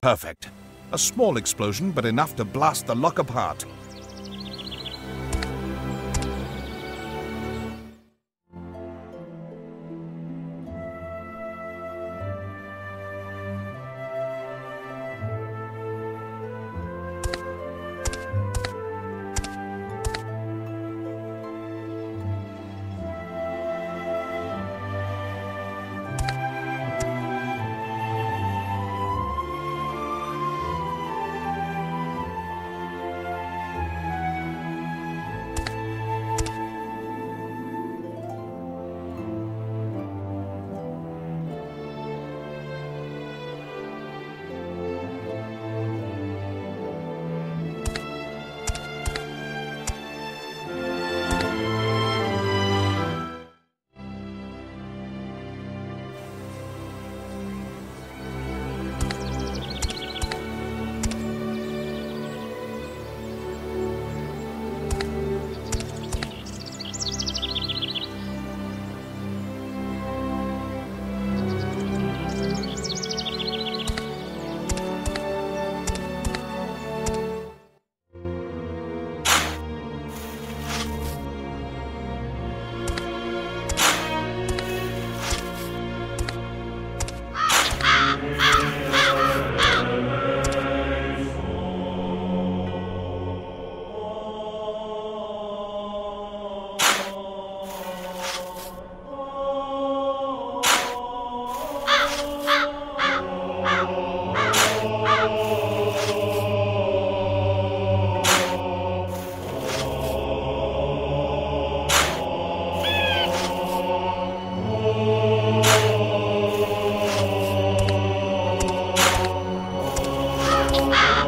Perfect. A small explosion, but enough to blast the lock apart.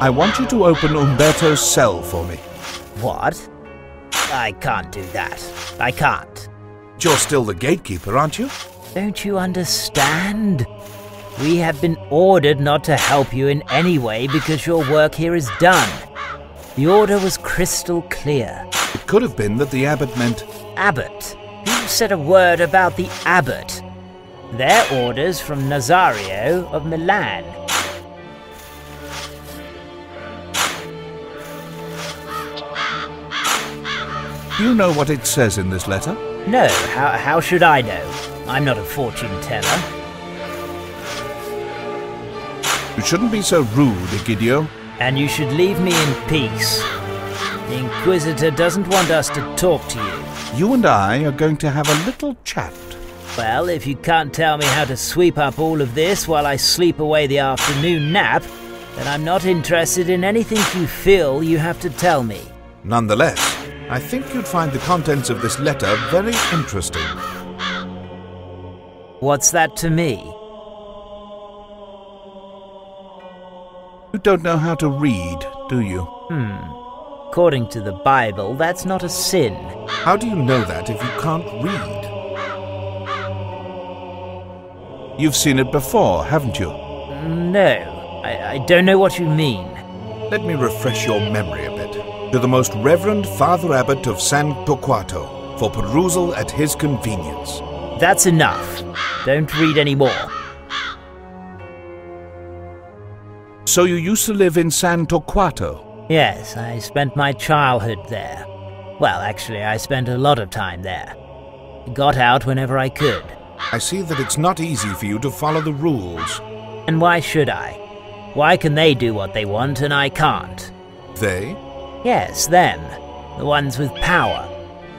I want you to open Umberto's cell for me. What? I can't do that. I can't. You're still the gatekeeper, aren't you? Don't you understand? We have been ordered not to help you in any way because your work here is done. The order was crystal clear. It could have been that the abbot meant... Abbot? Who said a word about the abbot? Their orders from Nazario of Milan. Do you know what it says in this letter? No, how should I know? I'm not a fortune teller. You shouldn't be so rude, Egidio. And you should leave me in peace. The Inquisitor doesn't want us to talk to you. You and I are going to have a little chat. Well, if you can't tell me how to sweep up all of this while I sleep away the afternoon nap, then I'm not interested in anything you feel you have to tell me. Nonetheless, I think you'd find the contents of this letter very interesting. What's that to me? You don't know how to read, do you? According to the Bible, that's not a sin. How do you know that if you can't read? You've seen it before, haven't you? No, I don't know what you mean. Let me refresh your memory a bit. To the Most Reverend Father Abbot of San Torquato, for perusal at his convenience. That's enough. Don't read any more. So you used to live in San Torquato? Yes, I spent my childhood there. Well, actually, I spent a lot of time there. Got out whenever I could. I see that it's not easy for you to follow the rules. And why should I? Why can they do what they want and I can't? They? Yes, them. The ones with power.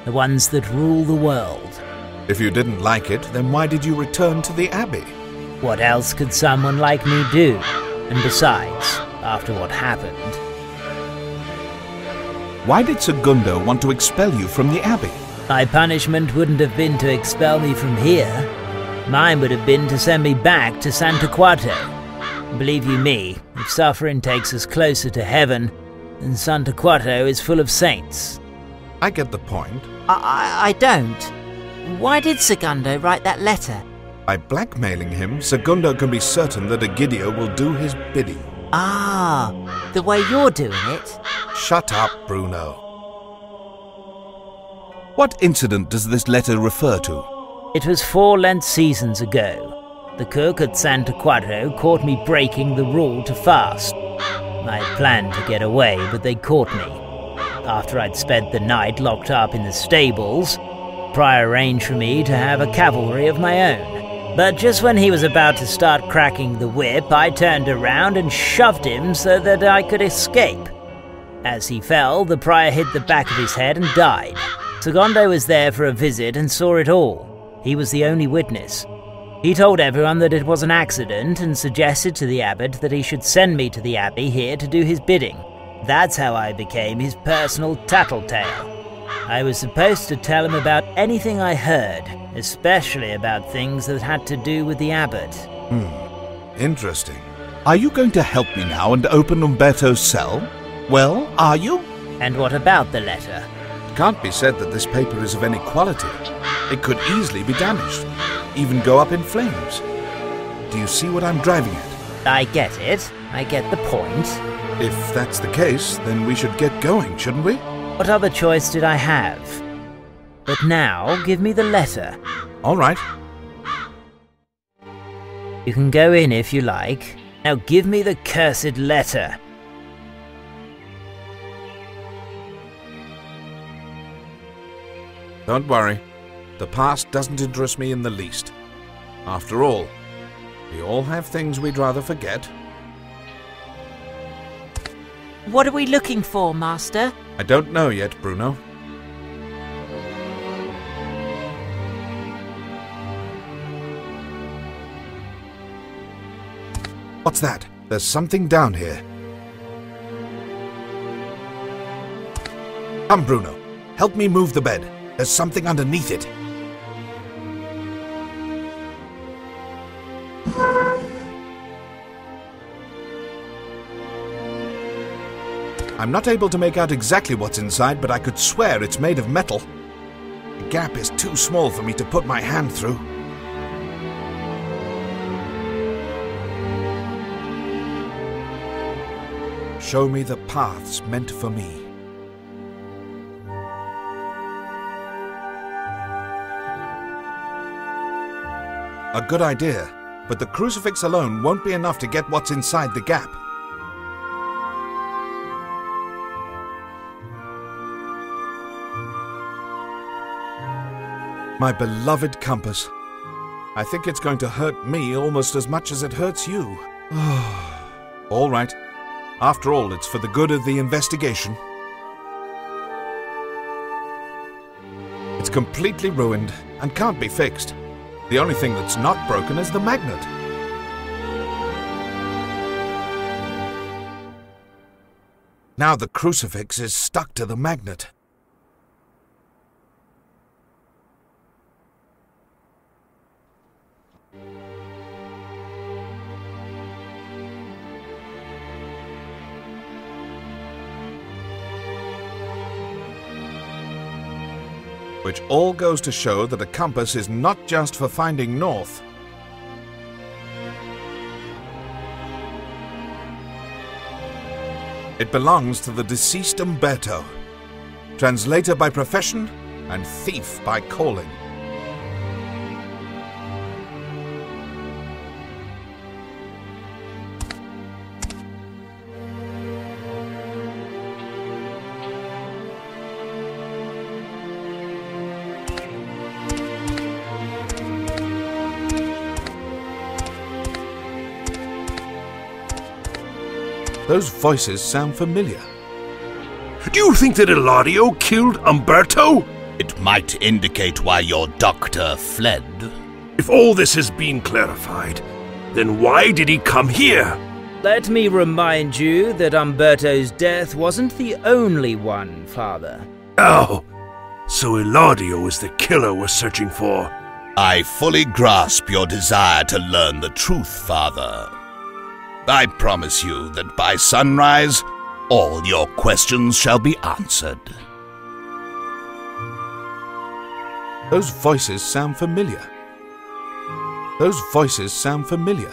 The ones that rule the world. If you didn't like it, then why did you return to the Abbey? What else could someone like me do? And besides, after what happened... Why did Segundo want to expel you from the Abbey? My punishment wouldn't have been to expel me from here. Mine would have been to send me back to San Torquato. Believe you me, if suffering takes us closer to heaven, then San Torquato is full of saints. I get the point. I don't. Why did Segundo write that letter? By blackmailing him, Segundo can be certain that Egidio will do his bidding. Ah, the way you're doing it? Shut up, Bruno. What incident does this letter refer to? It was 4 Lent seasons ago. The cook at San Torquato caught me breaking the rule to fast. I had planned to get away, but they caught me. After I'd spent the night locked up in the stables, Prior arranged for me to have a cavalry of my own. But just when he was about to start cracking the whip, I turned around and shoved him so that I could escape. As he fell, the prior hit the back of his head and died. Segundo was there for a visit and saw it all. He was the only witness. He told everyone that it was an accident and suggested to the abbot that he should send me to the abbey here to do his bidding. That's how I became his personal tattletale. I was supposed to tell him about anything I heard, especially about things that had to do with the abbot. Interesting. Are you going to help me now and open Umberto's cell? Well, are you? And what about the letter? It can't be said that this paper is of any quality. It could easily be damaged, even go up in flames. Do you see what I'm driving at? I get it. I get the point. If that's the case, then we should get going, shouldn't we? What other choice did I have? But now, give me the letter. All right. You can go in if you like. Now give me the cursed letter. Don't worry. The past doesn't interest me in the least. After all, we all have things we'd rather forget. What are we looking for, Master? I don't know yet, Bruno. What's that? There's something down here. Come, Bruno. Help me move the bed. There's something underneath it. I'm not able to make out exactly what's inside, but I could swear it's made of metal. The gap is too small for me to put my hand through. Show me the paths meant for me. A good idea, but the crucifix alone won't be enough to get what's inside the gap. My beloved compass. I think it's going to hurt me almost as much as it hurts you. All right. After all, it's for the good of the investigation. It's completely ruined and can't be fixed. The only thing that's not broken is the magnet. Now the crucifix is stuck to the magnet. Which all goes to show that a compass is not just for finding north. It belongs to the deceased Umberto, translator by profession and thief by calling. Those voices sound familiar. Do you think that Eladio killed Umberto? It might indicate why your doctor fled. If all this has been clarified, then why did he come here? Let me remind you that Umberto's death wasn't the only one, Father. Oh, so Eladio is the killer we're searching for. I fully grasp your desire to learn the truth, Father. I promise you that by sunrise, all your questions shall be answered. Those voices sound familiar. Those voices sound familiar.